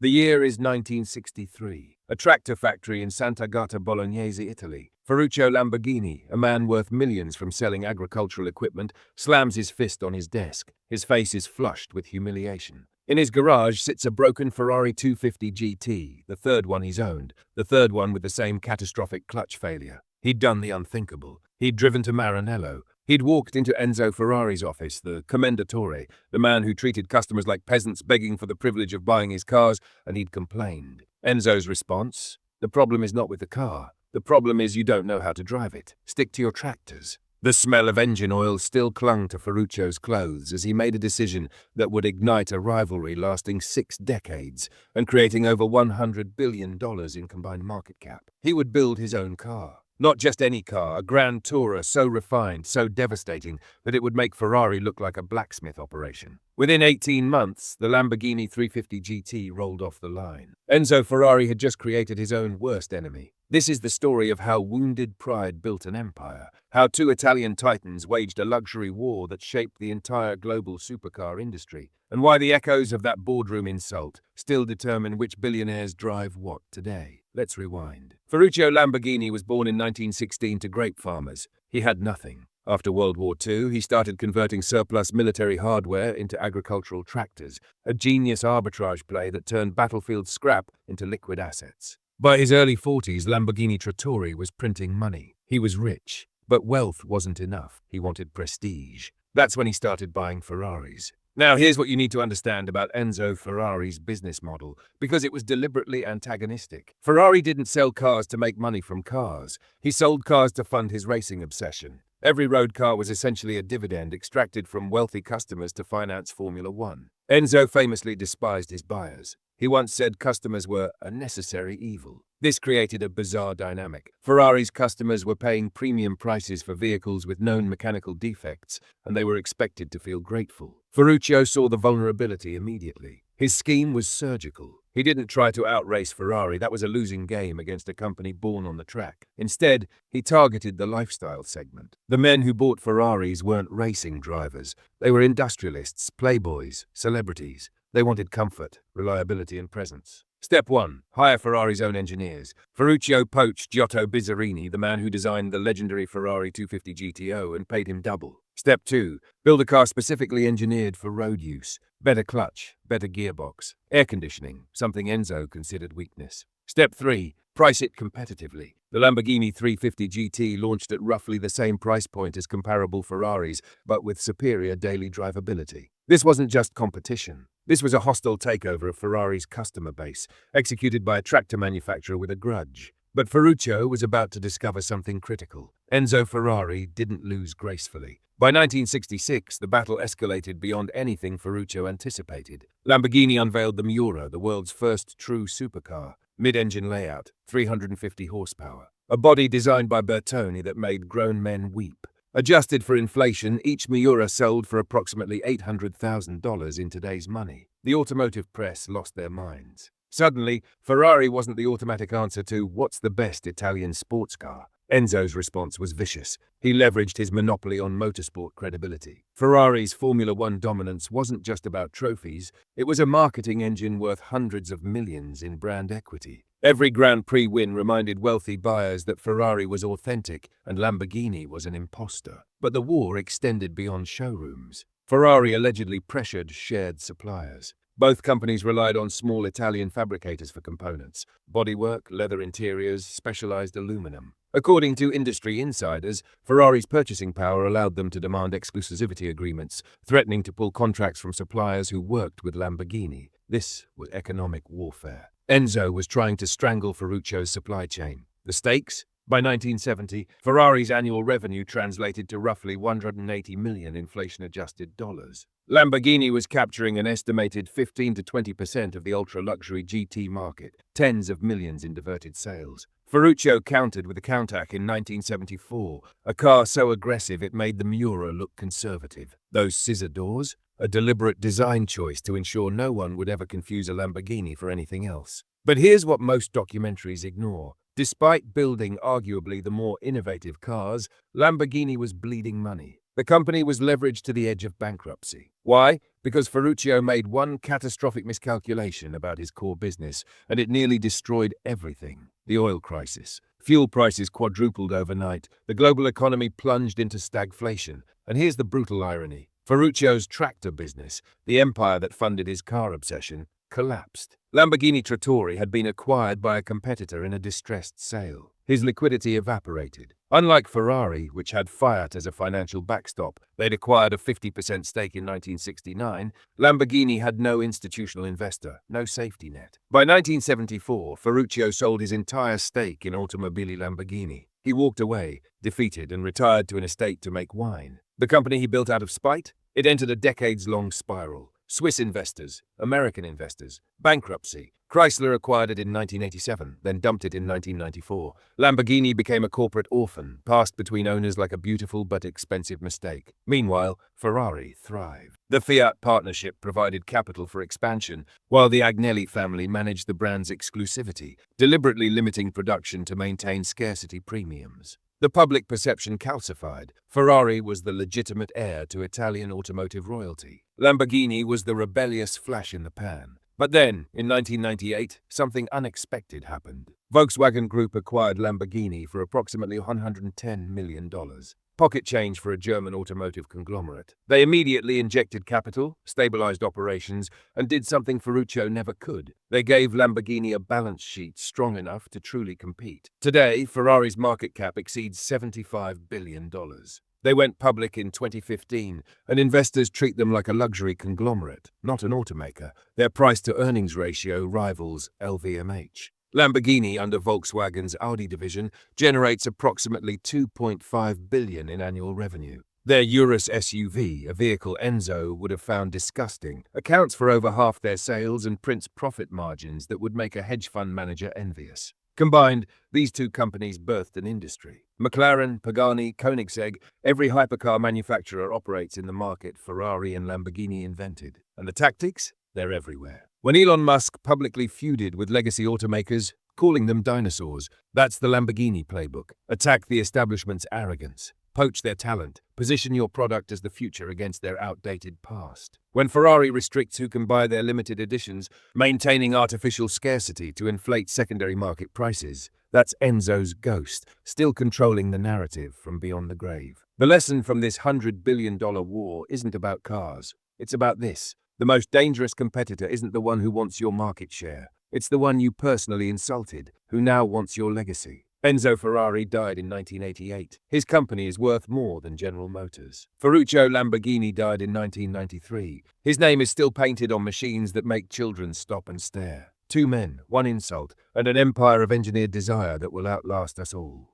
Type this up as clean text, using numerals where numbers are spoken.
The year is 1963. A tractor factory in Sant'Agata Bolognese, Italy. Ferruccio Lamborghini, a man worth millions from selling agricultural equipment, slams his fist on his desk. His face is flushed with humiliation. In his garage sits a broken Ferrari 250 GT, the third one he's owned, the third one with the same catastrophic clutch failure. He'd done the unthinkable. He'd driven to Maranello. He'd walked into Enzo Ferrari's office, the commendatore, the man who treated customers like peasants begging for the privilege of buying his cars, and he'd complained. Enzo's response? The problem is not with the car. The problem is you don't know how to drive it. Stick to your tractors. The smell of engine oil still clung to Ferruccio's clothes as he made a decision that would ignite a rivalry lasting 6 decades and creating over $100 billion in combined market cap. He would build his own car. Not just any car, a Grand Tourer so refined, so devastating, that it would make Ferrari look like a blacksmith operation. Within 18 months, the Lamborghini 350 GT rolled off the line. Enzo Ferrari had just created his own worst enemy. This is the story of how wounded pride built an empire, how 2 Italian titans waged a luxury war that shaped the entire global supercar industry, and why the echoes of that boardroom insult still determine which billionaires drive what today. Let's rewind. Ferruccio Lamborghini was born in 1916 to grape farmers. He had nothing. After World War II, he started converting surplus military hardware into agricultural tractors, a genius arbitrage play that turned battlefield scrap into liquid assets. By his early 40s, Lamborghini Trattori was printing money. He was rich, but wealth wasn't enough. He wanted prestige. That's when he started buying Ferraris. Now, here's what you need to understand about Enzo Ferrari's business model, because it was deliberately antagonistic. Ferrari didn't sell cars to make money from cars. He sold cars to fund his racing obsession. Every road car was essentially a dividend extracted from wealthy customers to finance Formula One. Enzo famously despised his buyers. He once said customers were a necessary evil. This created a bizarre dynamic. Ferrari's customers were paying premium prices for vehicles with known mechanical defects, and they were expected to feel grateful. Ferruccio saw the vulnerability immediately. His scheme was surgical. He didn't try to outrace Ferrari. That was a losing game against a company born on the track. Instead, he targeted the lifestyle segment. The men who bought Ferraris weren't racing drivers. They were industrialists, playboys, celebrities. They wanted comfort, reliability, and presence. Step 1. Hire Ferrari's own engineers. Ferruccio poached Giotto Bizzarini, the man who designed the legendary Ferrari 250 GTO, and paid him double. Step 2. Build a car specifically engineered for road use. Better clutch, better gearbox, air conditioning, something Enzo considered weakness. Step 3. Price it competitively. The Lamborghini 350 GT launched at roughly the same price point as comparable Ferraris, but with superior daily drivability. This wasn't just competition. This was a hostile takeover of Ferrari's customer base, executed by a tractor manufacturer with a grudge. But Ferruccio was about to discover something critical. Enzo Ferrari didn't lose gracefully. By 1966, the battle escalated beyond anything Ferruccio anticipated. Lamborghini unveiled the Miura, the world's first true supercar. Mid-engine layout, 350 horsepower. A body designed by Bertoni that made grown men weep. Adjusted for inflation, each Miura sold for approximately $800,000 in today's money. The automotive press lost their minds. Suddenly, Ferrari wasn't the automatic answer to what's the best Italian sports car. Enzo's response was vicious. He leveraged his monopoly on motorsport credibility. Ferrari's Formula One dominance wasn't just about trophies. It was a marketing engine worth hundreds of millions in brand equity. Every Grand Prix win reminded wealthy buyers that Ferrari was authentic and Lamborghini was an imposter. But the war extended beyond showrooms. Ferrari allegedly pressured shared suppliers. Both companies relied on small Italian fabricators for components, bodywork, leather interiors, specialized aluminum. According to industry insiders, Ferrari's purchasing power allowed them to demand exclusivity agreements, threatening to pull contracts from suppliers who worked with Lamborghini. This was economic warfare. Enzo was trying to strangle Ferruccio's supply chain. The stakes? By 1970, Ferrari's annual revenue translated to roughly $180 million inflation-adjusted dollars. Lamborghini was capturing an estimated 15 to 20% of the ultra-luxury GT market, tens of millions in diverted sales. Ferruccio countered with the Countach in 1974, a car so aggressive it made the Miura look conservative. Those scissor doors? A deliberate design choice to ensure no one would ever confuse a Lamborghini for anything else. But here's what most documentaries ignore. Despite building arguably the more innovative cars, Lamborghini was bleeding money. The company was leveraged to the edge of bankruptcy. Why? because Ferruccio made one catastrophic miscalculation about his core business, and it nearly destroyed everything. The oil crisis. Fuel prices quadrupled overnight, the global economy plunged into stagflation, and here's the brutal irony. Ferruccio's tractor business, the empire that funded his car obsession, collapsed. Lamborghini Trattori had been acquired by a competitor in a distressed sale. His liquidity evaporated. Unlike Ferrari, which had Fiat as a financial backstop, they'd acquired a 50% stake in 1969, Lamborghini had no institutional investor, no safety net. By 1974, Ferruccio sold his entire stake in Automobili Lamborghini. He walked away, defeated, and retired to an estate to make wine. The company he built out of spite? It entered a decades-long spiral. Swiss investors, American investors, bankruptcy. Chrysler acquired it in 1987, then dumped it in 1994. Lamborghini became a corporate orphan, passed between owners like a beautiful but expensive mistake. Meanwhile, Ferrari thrived. The Fiat partnership provided capital for expansion, while the Agnelli family managed the brand's exclusivity, deliberately limiting production to maintain scarcity premiums. The public perception calcified. Ferrari was the legitimate heir to Italian automotive royalty. Lamborghini was the rebellious flash in the pan. But then, in 1998, something unexpected happened. Volkswagen Group acquired Lamborghini for approximately $110 million. Pocket change for a German automotive conglomerate. They immediately injected capital, stabilized operations, and did something Ferruccio never could. They gave Lamborghini a balance sheet strong enough to truly compete. Today, Ferrari's market cap exceeds $75 billion. They went public in 2015, and investors treat them like a luxury conglomerate, not an automaker. Their price-to-earnings ratio rivals LVMH. Lamborghini, under Volkswagen's Audi division, generates approximately $2.5 billion in annual revenue. Their Urus SUV, a vehicle Enzo would have found disgusting, accounts for over half their sales and prints profit margins that would make a hedge fund manager envious. Combined, these two companies birthed an industry. McLaren, Pagani, Koenigsegg, every hypercar manufacturer operates in the market Ferrari and Lamborghini invented. And the tactics? They're everywhere. When Elon Musk publicly feuded with legacy automakers, calling them dinosaurs, that's the Lamborghini playbook. Attack the establishment's arrogance. Poach their talent. Position your product as the future against their outdated past. When Ferrari restricts who can buy their limited editions, maintaining artificial scarcity to inflate secondary market prices, that's Enzo's ghost, still controlling the narrative from beyond the grave. The lesson from this $100 billion war isn't about cars. It's about this. The most dangerous competitor isn't the one who wants your market share. It's the one you personally insulted, who now wants your legacy. Enzo Ferrari died in 1988. His company is worth more than General Motors. Ferruccio Lamborghini died in 1993. His name is still painted on machines that make children stop and stare. Two men, one insult, and an empire of engineered desire that will outlast us all.